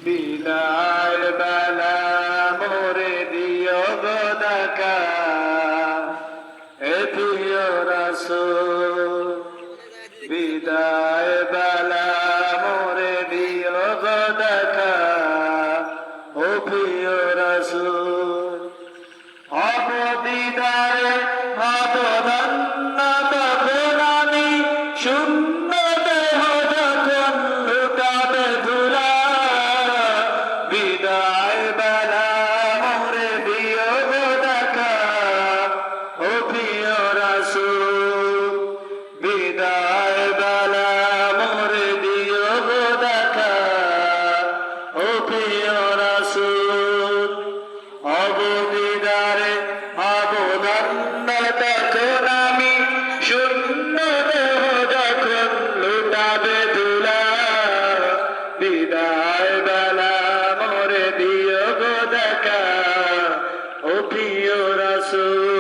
বিদায় বেলা মোরে দিও গো দেখা, এ প্রিয় রাসূল। বিদায় বেলা মোরে দিও গো দেখা, ও প্রিয় রাসূল। অবদিদারে হতধন্য তখন আমি, শূন্য দেহ যখন লুটাবে ধুলা। বিদায় বেলা মোরে দিও গো দেখা, ও প্রিয় রাসূল। বিদায় বেলা মোরে দিও গো দেখা, ও প্রিয় রাসূল। অবদিদারে অবদান্য তখন আমি, শূন্য দেহ যখন লুটাবে ধুলা। বিদায় বেলা মোরে দিও গো দেখা, ও প্রিয় রাসূল।